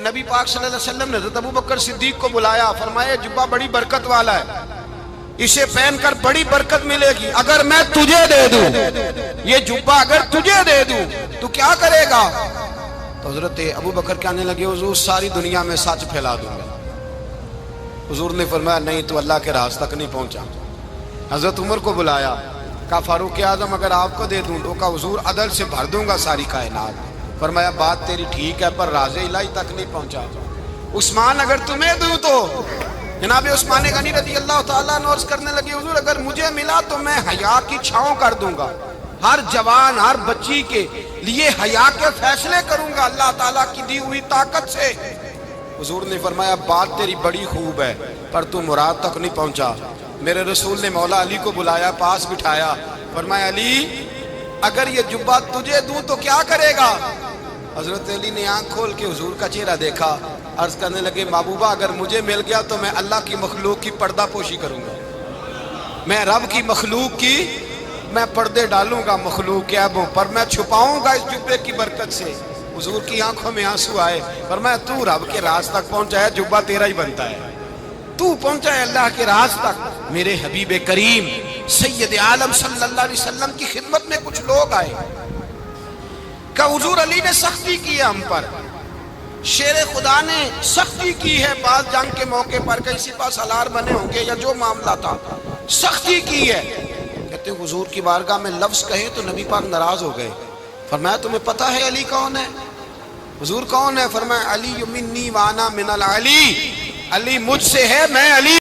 نبی پاک صلی اللہ علیہ وسلم نے حضرت ابو بکر صدیق کو بلایا، فرمایا جبہ بڑی برکت والا ہے، اسے پہن کر بڑی برکت ملے گی، اگر میں تجھے دے دوں، یہ جبہ اگر تجھے دے دوں تو کیا کرے گا؟ تو حضرت ابو بکر کہنے لگے حضور ساری دنیا میں سچ پھیلا دوں گا۔ حضور نے فرمایا نہیں، تو اللہ کے راز تک نہیں پہنچا۔ حضرت عمر کو بلایا، کہا فاروق اعظم اگر آپ کو دے دوں تو کہا حضور عدل سے بھر دوں گا ساری کائنات۔ فرمایا بات تیری ٹھیک ہے پر راز الہی تک نہیں پہنچا۔ عثمان اگر تمہیں دوں تو جناب عثمان غنی رضی اللہ تعالیٰ عنہ عرض کرنے لگے حضور اگر مجھے ملا تو میں حیا کی چھاؤں کر دوں گا، ہر جوان ہر بچی کے لیے حیا کے فیصلے کروں گا اللہ تعالیٰ کی دی ہوئی طاقت سے۔ حضور نے فرمایا بات تیری بڑی خوب ہے پر تو مراد تک نہیں پہنچا۔ میرے رسول نے مولا علی کو بلایا، پاس بٹھایا، فرمایا علی اگر یہ جبہ تجھے دوں تو کیا کرے گا؟ حضرت علی نے آنکھ کھول کے حضور کا چہرہ دیکھا، عرض کرنے لگے محبوبہ اگر مجھے مل گیا تو میں اللہ کی مخلوق کی پردہ پوشی کروں گا، میں رب کی مخلوق کی میں پردے ڈالوں گا، مخلوق کے عیبوں پر میں چھپاؤں گا اس جبے کی برکت سے۔ حضور کی آنکھوں میں آنسو آئے، فرمایا تو رب کے راز تک پہنچا ہے، جبہ تیرا ہی بنتا ہے، تو پہنچا ہے اللہ کے راز تک۔ میرے حبیب کریم سید عالم صلی اللہ علیہ وسلم کی خدمت میں کچھ لوگ آئے کہ حضور علی نے سختی کی ہے ہم پر، شیر خدا نے سختی کی ہے، بعض جنگ کے موقع پر کئی سپہ سالار بنے ہوں گے یا جو معاملہ تھا سختی کی ہے۔ کہتے ہیں حضور کی بارگاہ میں لفظ کہے تو نبی پاک ناراض ہو گئے۔ فرمایا تمہیں پتہ ہے علی کون ہے؟ حضور کون ہے؟ فرمایا علی منی وانا من العلی، علی مجھ سے ہے میں علی